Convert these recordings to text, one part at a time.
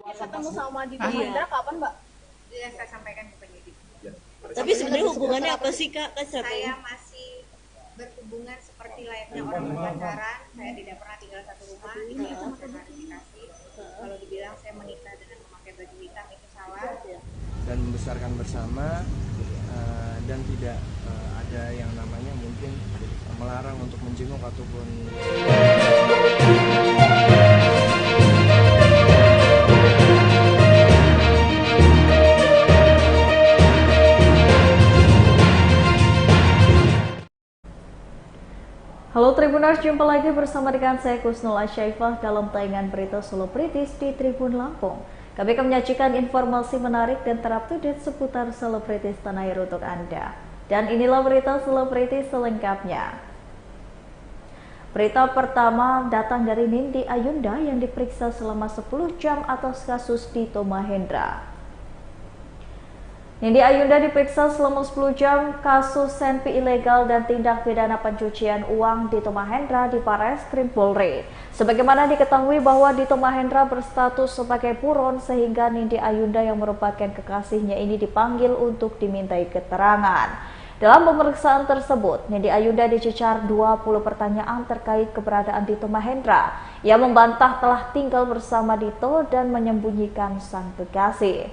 Ketemu sama Dito Mahendra kapan, Mbak? Ya, saya sampaikan ke penyidik. Ya. Tapi sebenarnya hubungannya apa sih Kak? Saya masih berhubungan seperti layaknya orang pacaran. Saya tidak pernah tinggal satu rumah. Ini yang mau saya klarifikasi. Kalau dibilang saya menikah dengan memakai baju hitam itu salah. Dan membesarkan bersama dan tidak ada yang namanya mungkin melarang untuk menjenguk ataupun Halo Tribuners, jumpa lagi bersama dengan saya Kusnul Asyaifah dalam tayangan berita selebritis di Tribun Lampung. Kami akan menyajikan informasi menarik dan terupdate seputar selebritis tanah air untuk Anda. Dan inilah berita selebritis selengkapnya. Berita pertama datang dari Nindi Ayunda yang diperiksa selama 10 jam atas kasus Dito Mahendra. Nindi Ayunda diperiksa selama 10 jam kasus senpi ilegal dan tindak pidana pencucian uang Dito Mahendra di Barreskrim Polri. Sebagaimana diketahui bahwa Dito Mahendra berstatus sebagai buron sehingga Nindi Ayunda yang merupakan kekasihnya ini dipanggil untuk dimintai keterangan. Dalam pemeriksaan tersebut, Nindi Ayunda dicecar 20 pertanyaan terkait keberadaan Dito Mahendra. Ia membantah telah tinggal bersama Dito dan menyembunyikan sang kekasih.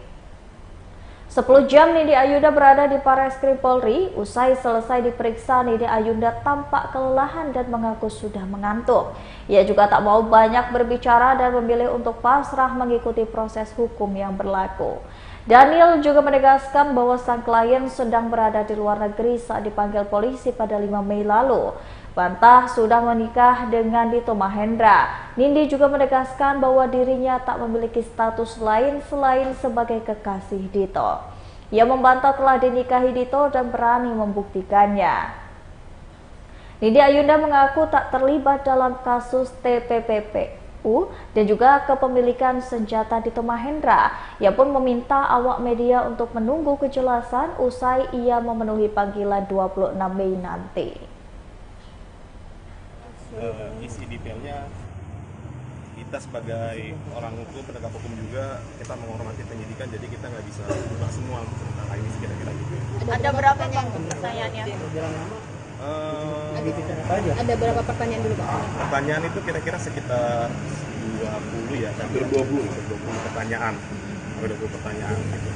10 jam Nindi Ayunda berada di Barreskrim Polri. Usai selesai diperiksa, Nindi Ayunda tampak kelelahan dan mengaku sudah mengantuk. Ia juga tak mau banyak berbicara dan memilih untuk pasrah mengikuti proses hukum yang berlaku. Daniel juga menegaskan bahwa sang klien sedang berada di luar negeri saat dipanggil polisi pada 5 Mei lalu. Bantah sudah menikah dengan Dito Mahendra. Nindi juga menegaskan bahwa dirinya tak memiliki status lain selain sebagai kekasih Dito. Ia membantah telah dinikahi Dito dan berani membuktikannya. Nindi Ayunda mengaku tak terlibat dalam kasus TPPU dan juga kepemilikan senjata Dito Mahendra. Ia pun meminta awak media untuk menunggu kejelasan usai ia memenuhi panggilan 26 Mei nanti. Isi detailnya kita sebagai orang hukum, penegak hukum juga kita menghormati penyidikan, jadi kita nggak bisa buka semua tentang ini kira-kira gitu. Ada berapa pertanyaannya? Ada berapa pertanyaan dulu, Pak? Pertanyaan itu kira-kira sekitar 20 ya, hampir 20 pertanyaan, 20 pertanyaan gitu.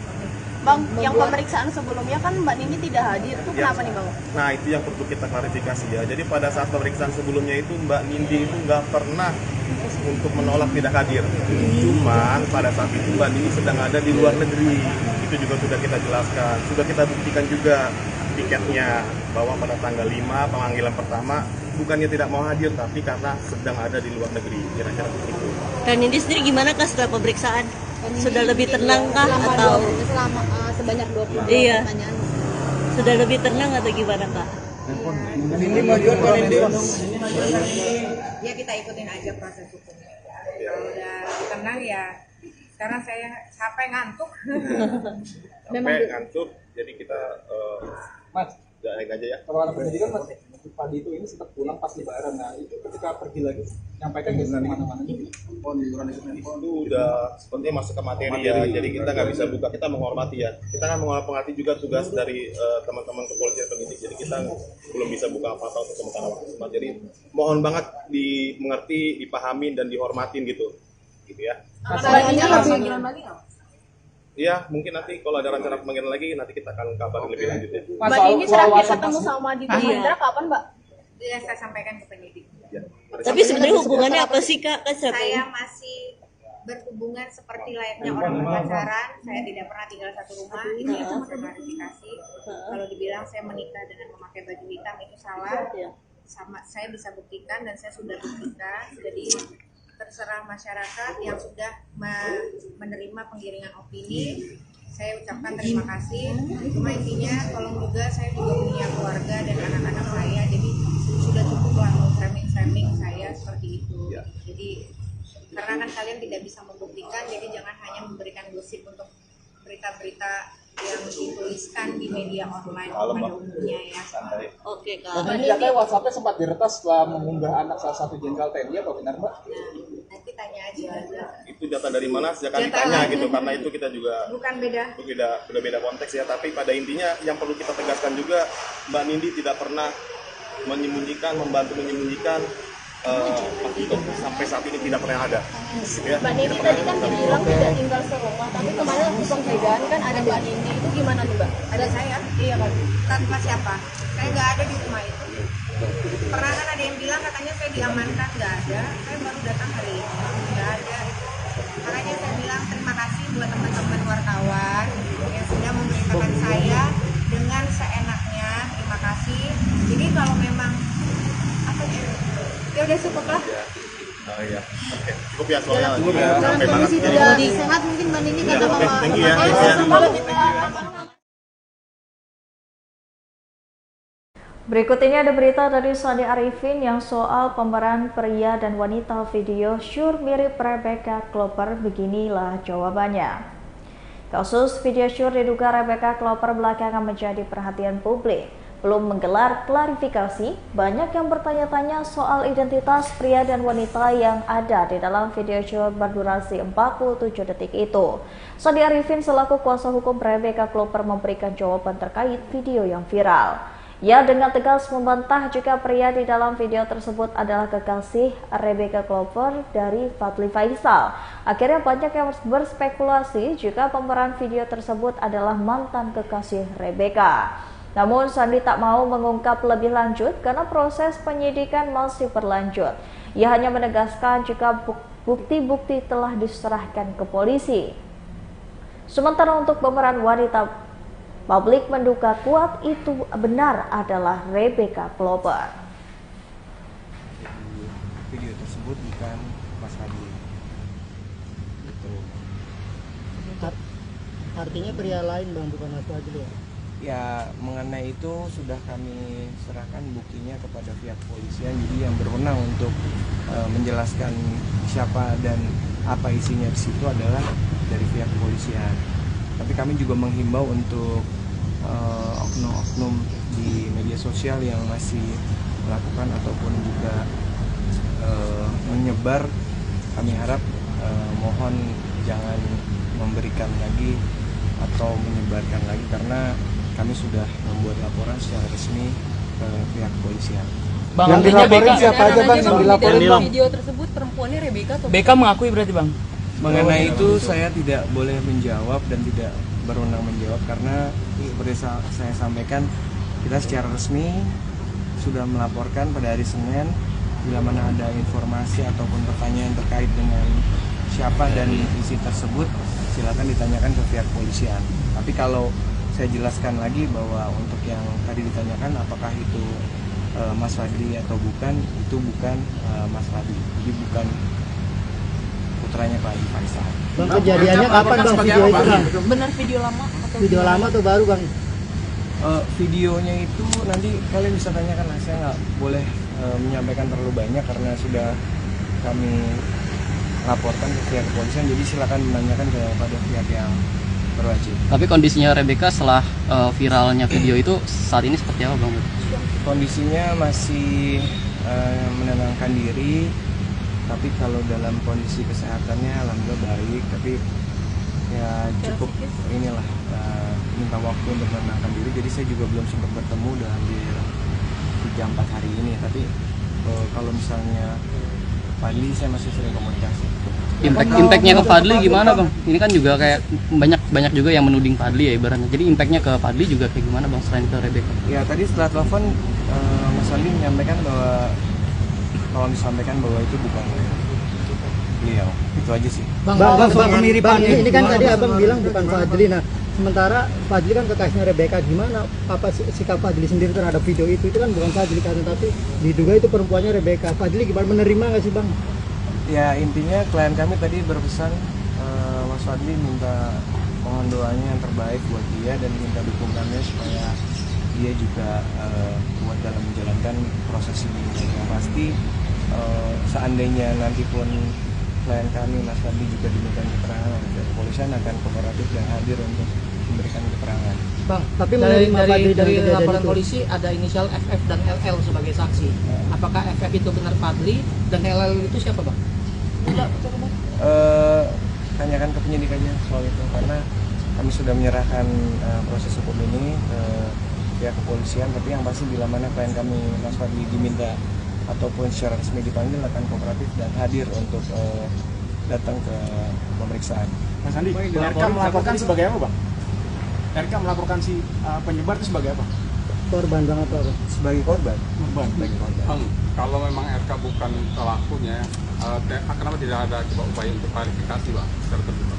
Bang, yang pemeriksaan sebelumnya kan Mbak Nindi tidak hadir, itu kenapa nih Bang? Nah itu yang perlu kita klarifikasi ya. Jadi pada saat pemeriksaan sebelumnya itu Mbak Nindi itu nggak pernah untuk menolak tidak hadir. Cuman pada saat itu Mbak Nindi sedang ada di luar negeri. Itu juga sudah kita jelaskan. Sudah kita buktikan juga tiketnya bahwa pada tanggal 5 pemanggilan pertama bukannya tidak mau hadir, tapi karena sedang ada di luar negeri. Kira-kira begitu. Dan Nindi sendiri gimana Kak setelah pemeriksaan? Sudah lebih tenang kah atau sebanyak 20 iya, pertanyaan? sudah lebih tenang atau gimana Kak? Nindi majuan Pak Nindi. Ya kita ikutin aja proses hukumnya. Kalau udah tenang ya. Sekarang saya sampai ngantuk. Sampai ngantuk, jadi kita naik aja ya. Kalau anak pendidikan Mas Pak Dito ini sempat pulang pas lebaran. Nah itu ketika pergi lagi nyampaikan ke mana-mana itu udah sepertinya masuk ke materi ya, jadi kita nggak bisa buka, kita menghormati ya, kita kan menghormati juga tugas dari teman-teman kepolisian penyidik, jadi kita belum bisa buka apa-apa untuk sementara waktu. Jadi mohon banget dimengerti, dipahamin dan dihormatin gitu ya. Mbak harus panggilan lagi nggak? Iya, mungkin nanti kalau ada rencana pemanggilan lagi nanti kita akan kabarin lebih lanjut ya. Mbak Nindi terakhir ketemu sama Dito Mahendra kapan, Mbak? Ya saya sampaikan ke penyidik. Ya. Tapi sebenarnya hubungannya apa sih Kak? Saya masih berhubungan seperti layaknya orang pacaran. Saya tidak pernah tinggal satu rumah. Ini yang mau saya klarifikasi. Kalau dibilang saya menikah dengan memakai baju hitam itu salah. Sama saya bisa buktikan dan saya sudah buktikan. Jadi terserah masyarakat yang sudah menerima penggiringan opini. Saya ucapkan terima kasih. Cuma intinya tolong juga, saya juga punya keluarga dan anak-anak saya, jadi sudah cukuplah framing saya seperti itu. Jadi karena kan kalian tidak bisa membuktikan, jadi jangan hanya memberikan gosip untuk berita-berita yang dituliskan di media online pada umumnya ya. Oke Kak. Dan katanya WhatsApp-nya sempat diretas setelah mengunggah anak salah satu jenderal TNI, apa benar Mbak? Nah, nanti tanya aja. Itu jatah dari mana sejak kami tanya gitu, karena itu kita juga Bukan beda. itu udah beda konteks ya. Tapi pada intinya yang perlu kita tegaskan juga, Mbak Nindi tidak pernah membantu menyembunyikan Pak Tito, sampai saat ini tidak pernah ada. Ya, Mbak Nindi tadi kan dibilang tidak tinggal serumah, tapi kemarin waktu penggeledahan kan ada Mbak Nindi, itu gimana tuh Mbak? Ada saya? Iya kan? Tanpa siapa? Saya nggak ada di rumah itu. Pernah kan ada yang bilang katanya saya diamankan, nggak ada. Saya baru datang hari ini, nggak ada. Makanya saya bilang terima kasih buat teman-teman wartawan yang sudah memberitakan saya dengan seenaknya. Terima kasih. Jadi kalau memang apa ya udah cukup lah. Oh iya, oke. Cukup ya soalnya. Dalam Sampai banget. kondisi tidak sehat mungkin Mbak Nindi kata Oke, Mama. thank you ya. Oke, Thank you. sama-sama. Berikut ini ada berita dari Sandi Arifin yang soal pemeran pria dan wanita video syur mirip Rebecca Klopper. Beginilah jawabannya. Kasus video syur diduga Rebecca Klopper belakangan menjadi perhatian publik. Belum menggelar klarifikasi, banyak yang bertanya-tanya soal identitas pria dan wanita yang ada di dalam video syur berdurasi 47 detik itu. Sandi Arifin selaku kuasa hukum Rebecca Klopper memberikan jawaban terkait video yang viral. Ia dengan tegas membantah jika pria di dalam video tersebut adalah kekasih Rebecca Klopper dari Fadly Faisal. Akhirnya banyak yang berspekulasi jika pemeran video tersebut adalah mantan kekasih Rebecca. Namun Sandi tak mau mengungkap lebih lanjut karena proses penyidikan masih berlanjut. Ia hanya menegaskan jika bukti-bukti telah diserahkan ke polisi. Sementara untuk pemeran wanita, publik menduga kuat itu benar adalah Rebecca Klopper. Video tersebut bukan Mas Hadi. Gitu. Artinya pria lain Bang, bukan Mas Fadli ya? Ya, mengenai itu sudah kami serahkan buktinya kepada pihak kepolisian. Jadi yang berwenang untuk menjelaskan siapa dan apa isinya di situ adalah dari pihak kepolisian. Tapi kami juga menghimbau untuk oknum-oknum di media sosial yang masih melakukan ataupun juga menyebar. Kami harap mohon jangan memberikan lagi atau menyebarkan lagi, karena kami sudah membuat laporan secara resmi ke pihak kepolisian. Bang, yang dilaporin siapa aja Bang? Yang dilaporin Bang? Video tersebut perempuannya Rebecca atau BK mengakui berarti Bang? Mengenai itu saya tidak boleh menjawab dan tidak berwenang menjawab, karena seperti saya sampaikan, kita secara resmi sudah melaporkan pada hari Senin. Bila mana ada informasi ataupun pertanyaan terkait dengan siapa dan isi tersebut, silakan ditanyakan ke pihak kepolisian. Tapi kalau saya jelaskan lagi bahwa untuk yang tadi ditanyakan apakah itu Mas Fadli atau bukan, itu bukan Mas Fadli, jadi bukan putranya Pak Faisal. Bang, kejadiannya kapan Bang video itu Bang? benar video lama atau Video lama atau baru Bang? Videonya itu nanti kalian bisa tanyakan lah, saya nggak boleh menyampaikan terlalu banyak karena sudah kami laporkan ke pihak kepolisian, jadi silakan menanyakan kepada pihak yang berwajib. Tapi kondisinya Rebecca setelah viralnya video itu saat ini seperti apa Bang? Kondisinya masih menenangkan diri, tapi kalau dalam kondisi kesehatannya alhamdulillah baik, tapi ya cukup inilah minta waktu untuk menenangkan diri. Jadi saya juga belum sempat bertemu udah hampir 3-4 hari ini, tapi kalau misalnya Fadli saya masih sering komunikasi. Impactnya ke Fadli gimana Bang? Ini kan juga kayak banyak juga yang menuding Fadli ya ibaratnya. Jadi impactnya ke Fadli juga kayak gimana Bang selain ke Rebecca? Ya tadi setelah telepon Mas Fadli menyampaikan bahwa tolong disampaikan bahwa itu bukan beliau. Itu aja sih. Bang, ini kan tadi Abang bilang bukan Fadli. Nah, sementara Fadli kan kekasihnya Rebecca, gimana apa sikap Fadli sendiri terhadap video itu kan bukan Fadli kan, tapi diduga itu perempuannya Rebecca. Fadli gimana, menerima nggak sih Bang? Ya intinya klien kami tadi berpesan Mas Fadli minta mohon doanya yang terbaik buat dia dan minta dukungannya supaya dia juga kuat dalam menjalankan proses ini. Yang pasti seandainya nanti pun klien kami Mas Fadli juga diminta keterangan oleh kepolisian, akan kooperatif dan hadir untuk memberikan keterangan. Bang, tapi dari laporan itu polisi ada inisial FF dan LL sebagai saksi. Apakah FF itu benar Fadli dan LL itu siapa Bang? tanyakan ke penyidik aja soal itu, karena kami sudah menyerahkan proses hukum ini ke pihak kepolisian. Tapi yang pasti bila mana klien kami Mas Fadli diminta ataupun secara resmi dipanggil akan kooperatif dan hadir untuk datang ke pemeriksaan. Mas Andi, RK melaporkan sebagai apa, Bang? RK melaporkan si penyebar itu sebagai apa? Korban bang atau apa? Sebagai korban. Sebagai korban. Kalau memang RK bukan pelakunya, kenapa tidak ada upaya untuk klarifikasi, Bang, secara terbuka?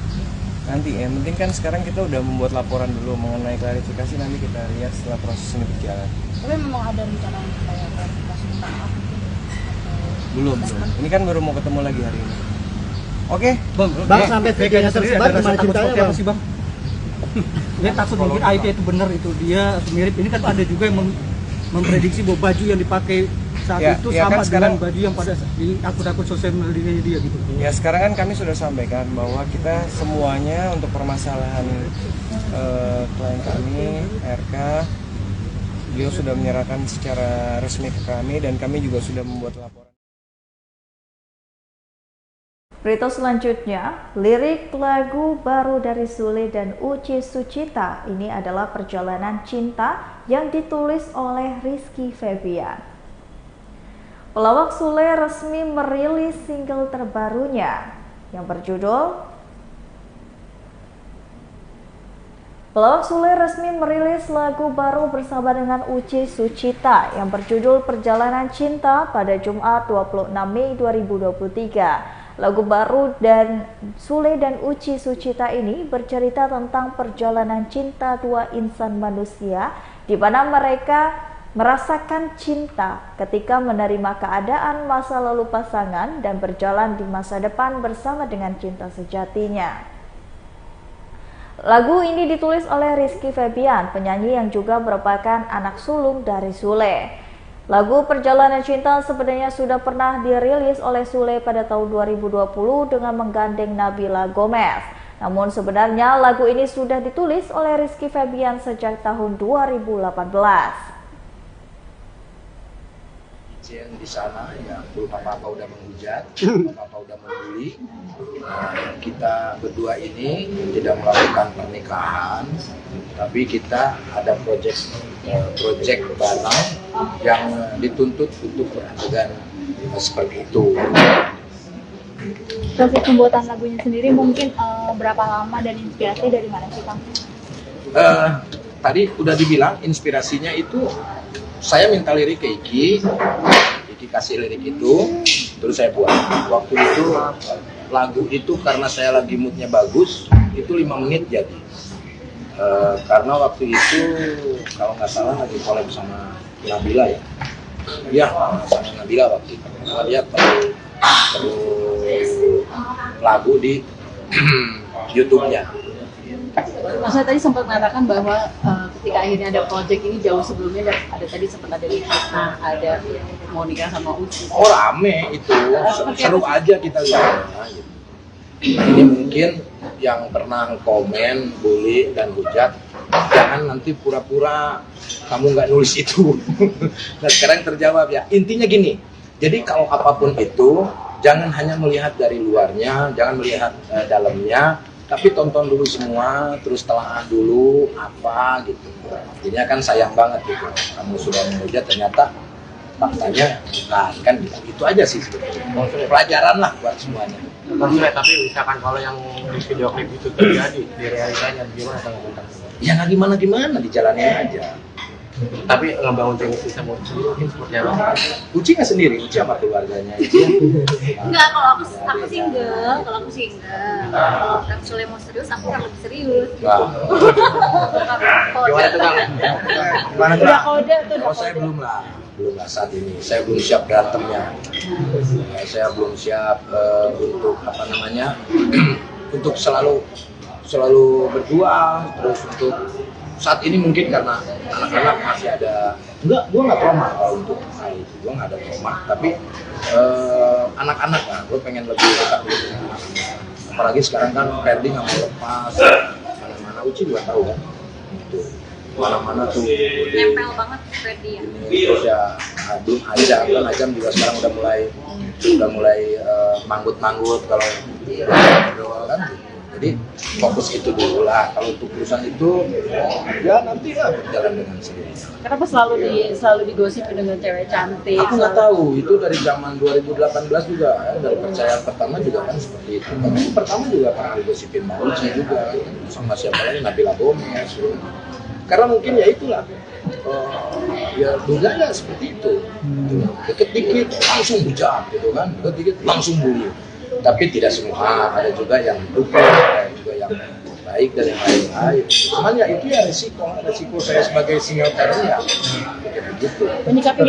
Nanti yang penting kan sekarang kita udah membuat laporan dulu mengenai klarifikasi, nanti kita lihat setelah proses ini berjalan. Tapi memang ada rencana untuk kayak klarifikasi tentang apa? Belum. Ini kan baru mau ketemu lagi hari ini. Oke, Bang, sampai videonya tersebar gimana ceritanya, Bang? Bang? Dia takut mungkin IP itu benar, itu dia mirip. Ini kan ada juga yang memprediksi bahwa baju yang dipakai saat itu ya sama kan sekarang, dengan baju yang pada di akun-akun sosial media dia gitu. Ya sekarang kan kami sudah sampaikan bahwa kita semuanya untuk permasalahan klien kami RK, beliau sudah menyerahkan secara resmi ke kami dan kami juga sudah membuat laporan. Berita selanjutnya, lirik lagu baru dari Sule dan Uci Sucita ini adalah Perjalanan Cinta yang ditulis oleh Rizky Febian. Pelawak Sule resmi merilis single terbarunya yang berjudul Pelawak Sule resmi merilis lagu baru bersama dengan Uci Sucita yang berjudul Perjalanan Cinta pada Jumat 26 Mei 2023. Lagu baru dan Sule dan Uci Sucita ini bercerita tentang perjalanan cinta dua insan manusia di mana mereka merasakan cinta ketika menerima keadaan masa lalu pasangan dan berjalan di masa depan bersama dengan cinta sejatinya. Lagu ini ditulis oleh Rizky Febian, penyanyi yang juga merupakan anak sulung dari Sule. Lagu Perjalanan Cinta sebenarnya sudah pernah dirilis oleh Sule pada tahun 2020 dengan menggandeng Nabila Gomez. Namun sebenarnya lagu ini sudah ditulis oleh Rizky Febian sejak tahun 2018. Di sana ya belum apa-apa udah menghujat, apa-apa udah membuli. Kita berdua ini tidak melakukan pernikahan, tapi kita ada project bareng yang dituntut untuk berkenan seperti itu. Proses pembuatan lagunya sendiri mungkin berapa lama dan inspirasi dari mana sih, Kang? Tadi udah dibilang inspirasinya itu saya minta lirik ke Iki kasih lirik itu, terus saya buat. Waktu itu lagu itu karena saya lagi moodnya bagus, itu 5 menit jadi. Karena waktu itu kalau nggak salah lagi collab sama Nabila ya. Iya, sama Nabila waktu itu. Karena dia perlu lagu di YouTube-nya. Maksudnya tadi sempat mengatakan bahwa ketika akhirnya ada project ini jauh sebelumnya ada tadi sempat ada Krisna, ada mau nikah sama Uci. Oh rame itu, seru aja kita lihatnya. Gitu. Ini mungkin yang pernah komen, bully dan hujat, jangan nanti pura-pura kamu nggak nulis itu. Nah sekarang terjawab ya. Intinya gini, jadi kalau apapun itu jangan hanya melihat dari luarnya, jangan melihat dalamnya. Tapi tonton dulu semua, terus telaah dulu apa gitu. Jadinya kan sayang banget gitu. Kamu sudah menghujat ternyata faktanya kan gitu aja sih sebetulnya. Pelajaran lah buat semuanya. Tapi misalkan kalau yang di video klip itu terjadi di realitanya gimana tanggapan? Ya nggak gimana-gimana, dijalanin aja. Tapi ngebangun chemistry sama Uci mungkin seperti apa? Uci nggak sendiri, Uci sama keluarganya itu. Enggak, kalau aku single, kalau Kang Sule mau serius, aku akan lebih serius. Gimana tuh Kang? Gimana tuh? Udah kode tuh. Oh saya belum lah saat ini. Saya belum siap berantemnya. Saya belum siap untuk apa namanya, untuk selalu berdua, terus untuk saat ini mungkin karena anak-anak masih ada, gua nggak trauma kalau untuk hal itu, gua nggak ada trauma, tapi anak-anak lah, gua pengen lebih dekat gitu. Apalagi sekarang kan Ferdi nggak mau lepas, mana-mana Uci juga tahu kan, gitu. Mana-mana tuh nempel banget Ferdi ya. Terus ya belum Ajam juga sekarang udah mulai manggut-manggut kalau kan. Jadi fokus itu dulu lah. Kalau untuk perusahaan itu ya nanti lah berjalan dengan sendirinya. Kenapa selalu digosipin dengan cewek cantik? Aku nggak tahu, itu dari zaman 2018 juga ya, dari percayaan pertama juga kan seperti itu. Tapi pertama juga pernah digosipin Mauluci juga sama siapa lagi, Nabila Gomez. Karena mungkin ya itulah, ya budaya seperti itu. Deket dikit langsung bujang gitu kan, deket dikit langsung bully. Tapi tidak semua, ada juga yang dukung, ada juga yang baik dan yang lain-lain. Cuman ya itu ya resiko saya sebagai senior talent ya begitu. Menyikapi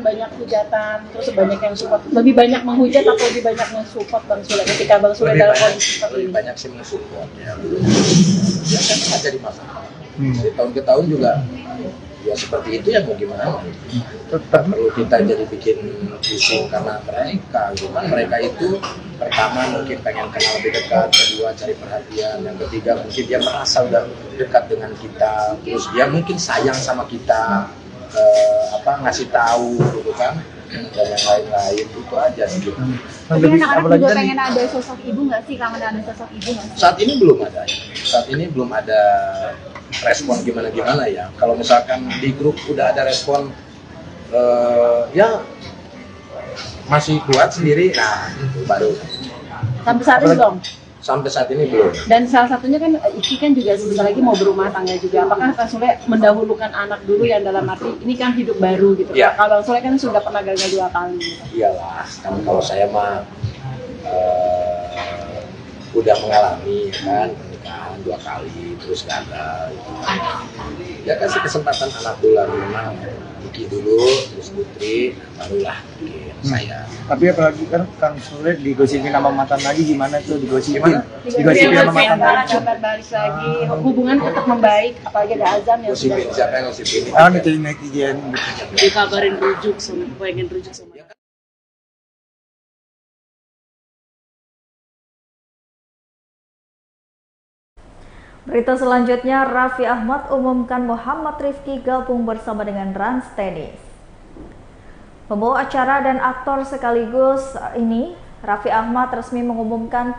banyak hujatan, terus banyak yang support, lebih banyak menghujat atau lebih banyak mensupport Bang Sule ketika Bang Sule dalam kondisi seperti ini? Lebih banyak sih mensupport ya. Ya kan nggak jadi masalah. Dari tahun ke tahun juga ya seperti itu ya, mau gimana. Tetap perlu kita jadi bikin pusing karena mereka, cuman mereka itu pertama mungkin pengen kenal lebih dekat, kedua cari perhatian, yang ketiga mungkin dia merasa udah dekat dengan kita, terus dia mungkin sayang sama kita, ngasih tahu gitu kan, dan yang lain-lain itu aja sih. Tapi anak-anak juga pengen ada sosok ibu nggak sih? Kangen ada sosok ibu nggak sih? Saat ini belum ada. Saat ini belum ada respon gimana ya. Kalau misalkan di grup udah ada respon, ya masih kuat sendiri, nah itu baru. Sampai saat ini belum? Sampai saat ini belum. Dan salah satunya kan Iki kan juga sebentar lagi mau berumah tangga juga. Apakah Bang Sule mendahulukan anak dulu yang dalam arti ini kan hidup baru gitu? Ya. Kalau Bang Sule kan sudah pernah gagal 2 kali. Iyalah, kan kalau saya mah udah mengalami kan pernikahan 2 kali terus gagal. Ya kasih kesempatan anak dulu memang. Iki dulu, terus Putri, barulah mungkin saya. Tapi apalagi kan Kang Sule digosipin sama mantan lagi, gimana tuh digosipin? Digosipin sama mantan lagi. Kabar balik lagi, hubungan tetap membaik, apalagi ada azam yang gosipin, siapa yang gosipin? Netizen. Dikabarin rujuk sama, pengen rujuk sama. Berita selanjutnya, Raffi Ahmad umumkan Muhammad Rifki gabung bersama dengan Rans Tennis. Pembawa acara dan aktor sekaligus ini, Raffi Ahmad resmi mengumumkan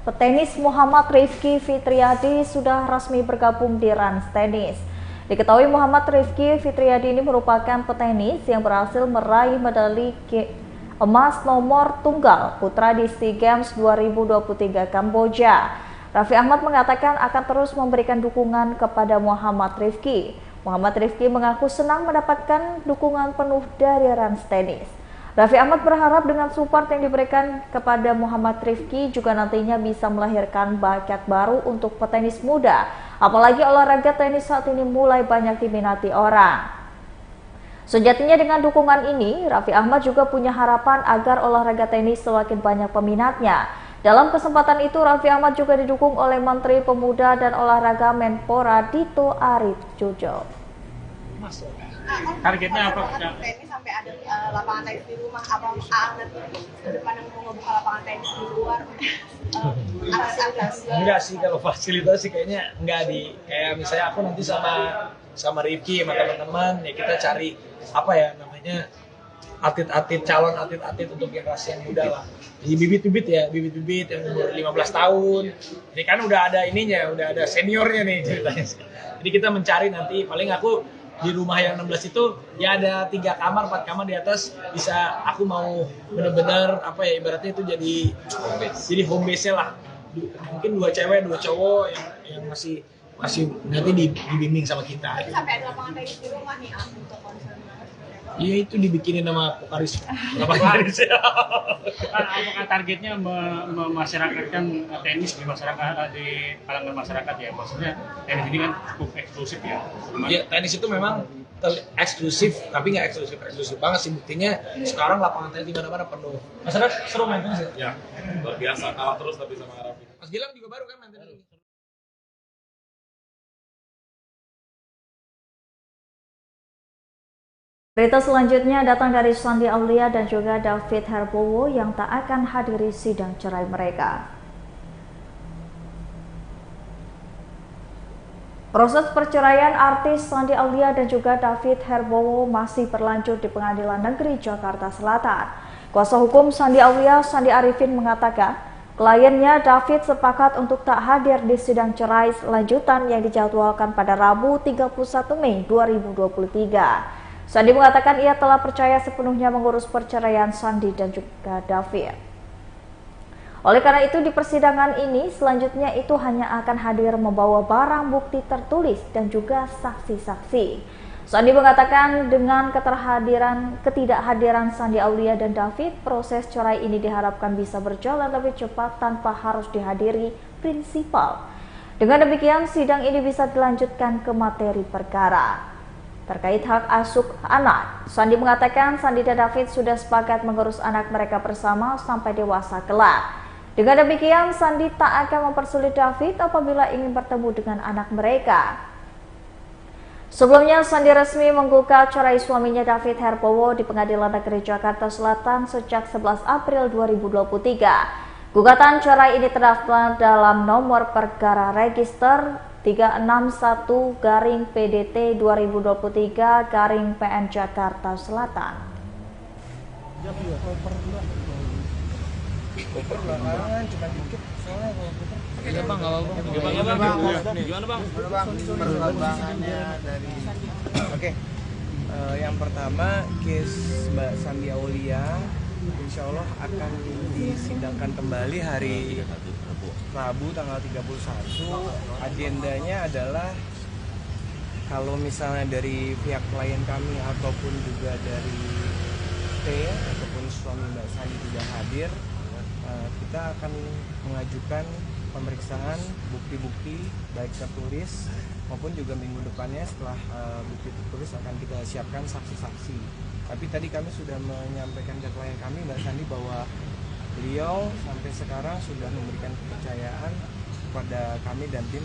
petenis Muhammad Rifki Fitriadi sudah resmi bergabung di Rans Tennis. Diketahui Muhammad Rifki Fitriadi ini merupakan petenis yang berhasil meraih medali emas nomor tunggal putra di SEA Games 2023 Kamboja. Raffi Ahmad mengatakan akan terus memberikan dukungan kepada Muhammad Rifki. Muhammad Rifki mengaku senang mendapatkan dukungan penuh dari Rans Tennis. Raffi Ahmad berharap dengan support yang diberikan kepada Muhammad Rifki juga nantinya bisa melahirkan bakat baru untuk petenis muda. Apalagi olahraga tenis saat ini mulai banyak diminati orang. Sejatinya dengan dukungan ini, Raffi Ahmad juga punya harapan agar olahraga tenis semakin banyak peminatnya. Dalam kesempatan itu, Raffi Ahmad juga didukung oleh Menteri Pemuda dan Olahraga Menpora Dito Arif Jojo. Targetnya apa? Tenis sampai ada lapangan tenis di rumah, apa nanti ke depan mau ngebuka lapangan tenis di luar? Enggak sih, kalau fasilitas sih kayaknya enggak kayak misalnya aku nanti sama Rifki sama teman-teman ya kita cari apa ya namanya calon atlet untuk generasi yang muda lah. Jadi bibit-bibit yang umur 15 tahun. Ini kan udah ada ininya, udah ada seniornya nih ceritanya. Jadi kita mencari nanti, paling aku di rumah yang 16 itu ya ada 3 kamar, 4 kamar di atas, bisa aku mau bener-bener apa ya ibaratnya itu jadi home base-nya lah. Mungkin 2 cewek, 2 cowok yang masih nanti dibimbing sama kita. Tapi sampai ada lapangan tenis di rumah nih untuk konser. Iya itu dibikinin sama Pokaris. Pokaris ya. Apakah targetnya memasyarakatkan tenis di masyarakat, di kalangan masyarakat ya? Maksudnya tenis ini kan cukup eksklusif ya. Iya, tenis itu memang eksklusif, tapi nggak eksklusif banget sih. Buktinya sekarang lapangan tenis di mana-mana penuh. Masyarakat seru main tenis ya? Ya, luar biasa, kalah terus tapi sama Arabi. Mas Gilang juga baru kan main tenis. Berita selanjutnya datang dari Shandy Aulia dan juga David Herbowo yang tak akan hadiri sidang cerai mereka. Proses perceraian artis Shandy Aulia dan juga David Herbowo masih berlanjut di Pengadilan Negeri Jakarta Selatan. Kuasa hukum Shandy Aulia, Sandi Arifin, mengatakan Kliennya David sepakat untuk tak hadir di sidang cerai lanjutan yang dijadwalkan pada Rabu 31 Mei 2023. Sandi mengatakan ia telah percaya sepenuhnya mengurus perceraian Sandi dan juga David. Oleh karena itu di persidangan ini selanjutnya itu hanya akan hadir membawa barang bukti tertulis dan juga saksi-saksi. Sandi mengatakan dengan ketidakhadiran Sandi Aulia dan David, proses cerai ini diharapkan bisa berjalan lebih cepat tanpa harus dihadiri prinsipal. Dengan demikian, sidang ini bisa dilanjutkan ke materi perkara. Terkait hak asuh anak, Sandi mengatakan Sandi dan David sudah sepakat mengurus anak mereka bersama sampai dewasa kelak. Dengan demikian, Sandi tak akan mempersulit David apabila ingin bertemu dengan anak mereka. Sebelumnya, Sandi resmi menggugat cerai suaminya David Herbowo di Pengadilan Negeri Jakarta Selatan sejak 11 April 2023. Gugatan cerai ini terdaftar dalam nomor perkara register 361-PDT-2023-PN Jakarta Selatan. Iya bang, nggak apa-apa. Gimana bang? Perkembangannya dari. Oke, yang pertama case Mbak Sandi Aulia, insya Allah akan disidangkan kembali hari Rabu tanggal 31. Agendanya adalah kalau misalnya dari pihak klien kami ataupun juga dari T ataupun suami Mbak Sandi tidak hadir, kita akan mengajukan pemeriksaan bukti-bukti baik tertulis maupun juga minggu depannya setelah bukti tertulis akan kita siapkan saksi-saksi. Tapi tadi kami sudah menyampaikan ke klien kami Mbak Sandi bahwa beliau sampai sekarang sudah memberikan kepercayaan kepada kami dan tim.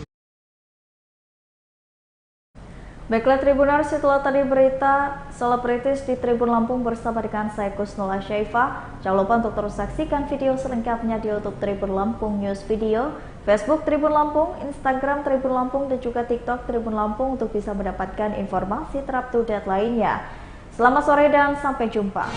Baiklah Tribuners, setelah tadi berita selebritis di Tribun Lampung bersama dengan saya Kusnula Syaifa. Jangan lupa untuk terus saksikan video selengkapnya di YouTube Tribun Lampung News Video, Facebook Tribun Lampung, Instagram Tribun Lampung, dan juga TikTok Tribun Lampung untuk bisa mendapatkan informasi terupdate lainnya. Selamat sore dan sampai jumpa.